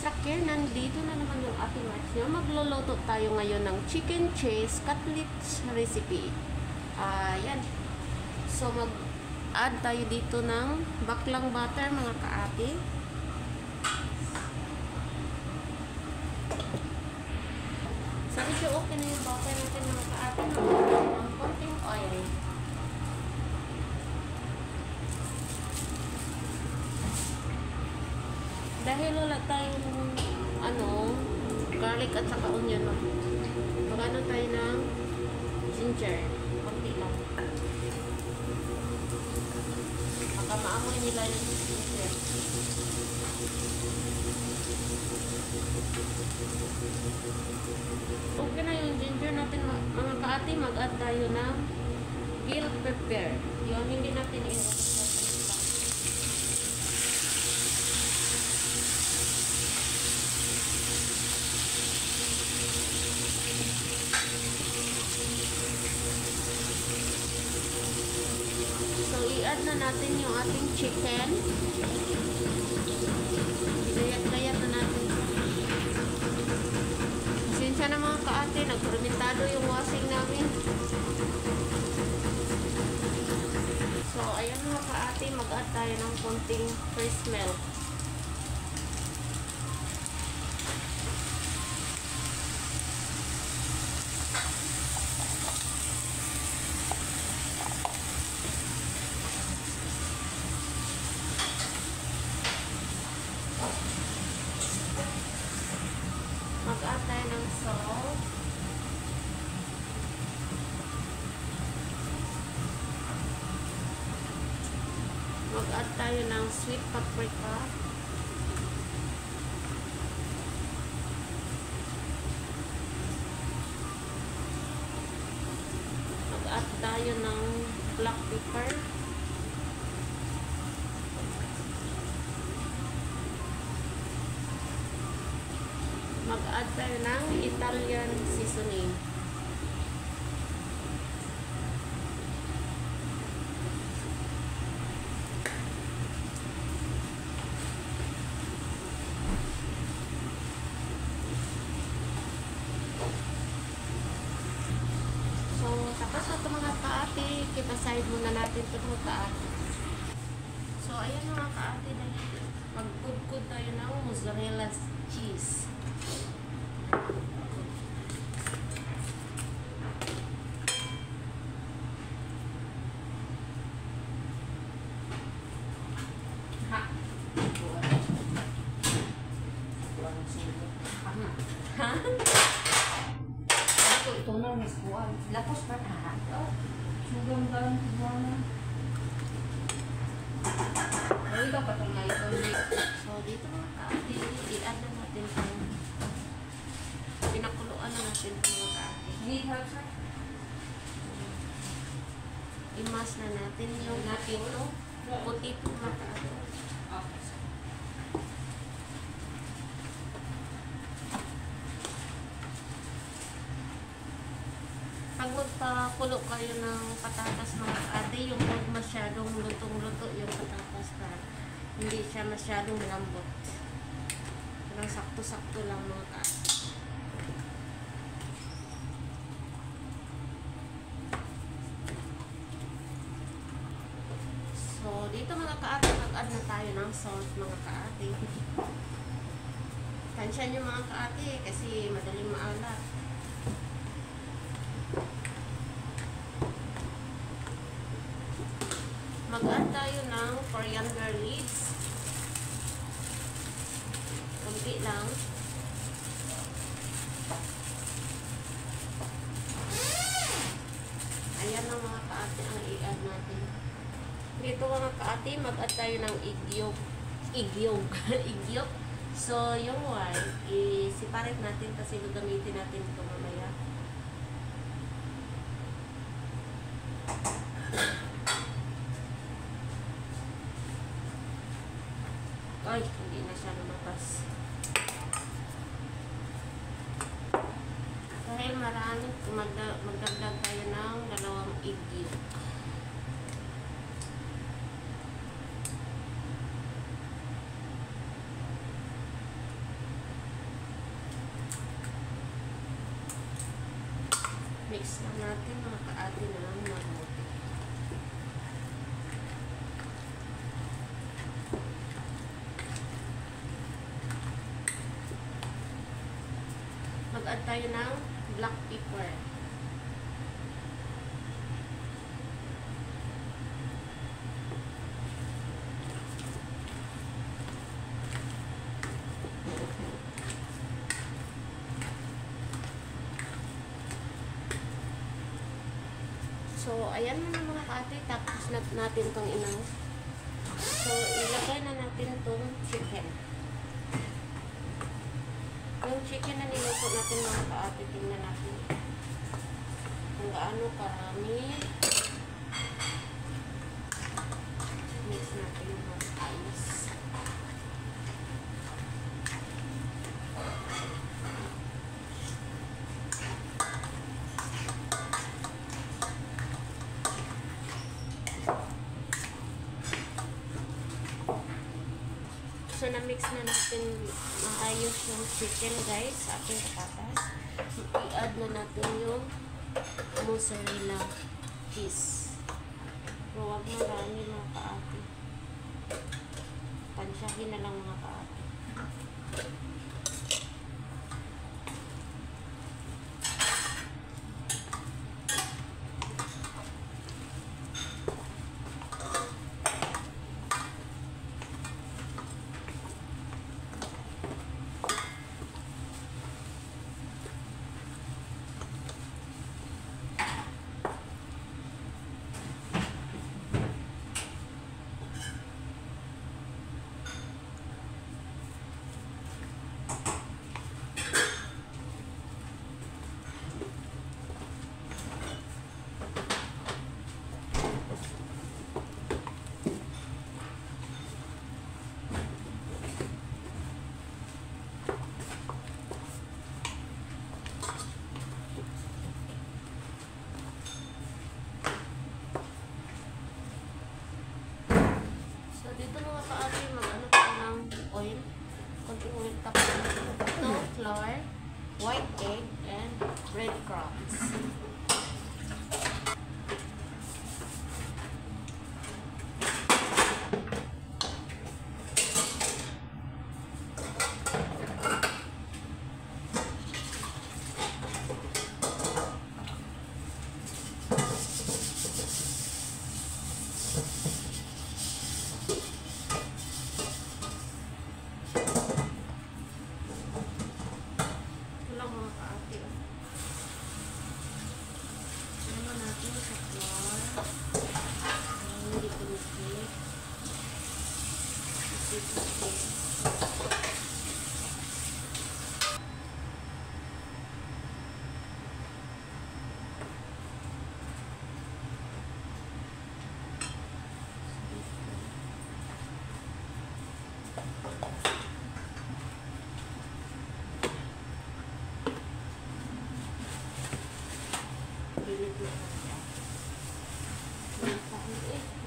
Raquel, nandito na naman yung ating match. Magluluto tayo ngayon ng chicken cheese cutlets recipe. Yan. So, mag-add tayo dito ng baklang butter, mga kaati. So, medyo okay na yung butter natin, mga kaati. Mag-add ng konting oil. Dahil wala tayong garlic at saka onion, mag-ano tayo ng ginger, konti lang. Baka maamoy nila yung ginger. Okay na yung ginger natin, mga kaati. Mag-add tayo ng bell pepper. Yung hindi natin i-add na natin yung ating chicken. Gayat-gayat na natin. Pasensya na mga kaate, nagpermentado yung washing namin. So, ayan mga kaate, mag-add tayo ng konting fresh milk. Mag-add tayo ng salt. Mag-add tayo ng sweet paprika. Mag-add tayo ng black pepper. Mag-add tayo ng Italian seasoning. So, tapos na ito mga kaati. Kipaside muna natin ito mga kaati. So, ayan mga kaati. Mag-good tayo ng mozzarella cheese. Ito na, Miss Juan. Lapos pa na. Sugang galang Juan na. Ay, dapat ang ito. So, dito mga kaati, i-add na natin itong pinakuluan na natin itong mga kaati. Need help, sir? I-mash na natin yung potato. Potato mga kaati. Okay, sir. Pag magpakulo kayo ng patatas mga kaati, yung huwag masyadong lutong-luto yung patatas na hindi siya masyadong malambot. Parang sakto-sakto lang mga kaati. So, dito mga kaati, mag-add na tayo ng salt mga kaati. Tansya nyo mga kaati kasi madaling maalat. Mag-add tayo ng coriander leaves. Kunti lang. Ayan ang mga kaati ang i-add natin. Dito mga kaati, mag-add tayo ng igyok. Igyok. So, yung white, i-separate natin kasi gagamitin natin ito mamaya. Ay, hindi na siya lumabas. Dahil marami, magdagdag tayo ng 2 egg yolk. Mix lang natin mga kaati na lang mabuti. Mag-add tayo ng black pepper. So, ayan na mga kaate. Tapos natin itong inaw. So, ilagay na natin itong chicken. Yung chicken na niluto natin mga kaate, tingnan natin kung gaano karami. Mix natin yung mga ayos. So, na-mix na natin maayos yung chicken, guys, sa ating patatas. I-add na natin yung mozzarella cheese. Pero huwag marami mga kaati. Tansyahin na lang mga kaati. Dito mga kaati, mag-ano pa ng oil. Konting oil, tapos ito, flour, white egg, and breadcrumbs.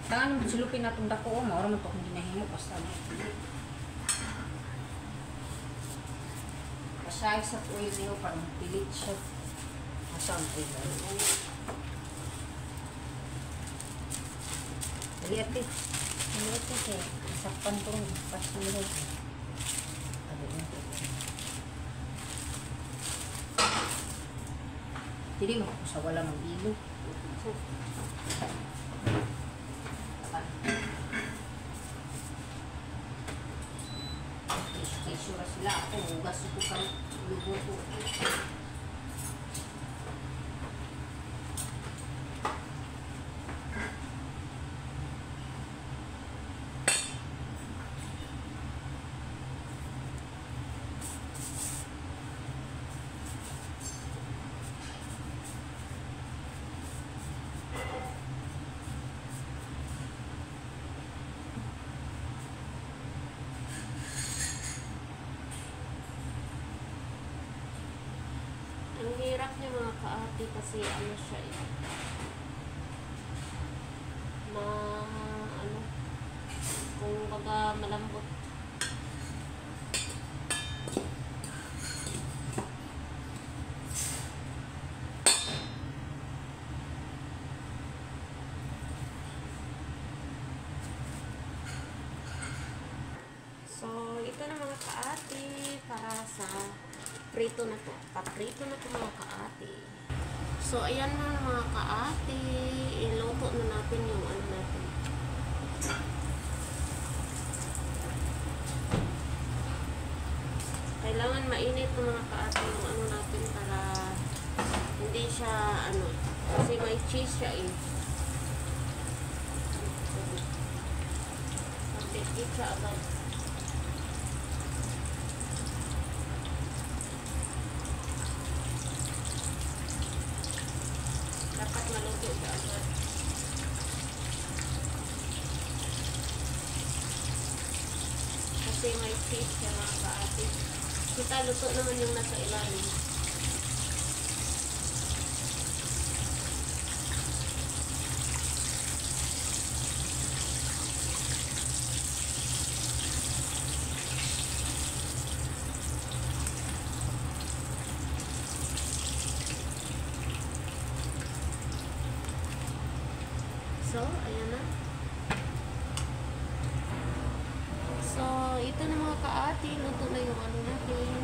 Tangan mo silupin na itong dako, maura mo ito kung ginahimo, basta mo. Kasay sa oil niyo, parang pilit siya. Asang oil na yun. Lihat eh. Lihat eh. Isakpan itong pasilog. Hindi mo sa wala mag-ilo. Isura sila ako, hugas ko kang lugo ko. Ang hirap niya mga kaati kasi ano siya eh. Ano, kung baga malambot. para sa prito na to. Paprito na to mga kaati. So, ayan na mga kaati. Iluto na natin yung ano natin. Kailangan mainit ng mga kaati yung ano natin para hindi siya ano. Kasi may cheese siya eh. Magdikit siya agad. Dapat maluto siya agad. Kasi may cheese siya mga kaati. Kita luto naman yung nasa ilalim. So, ayan na. So, ito na mga kaati. Luto na yung ano natin.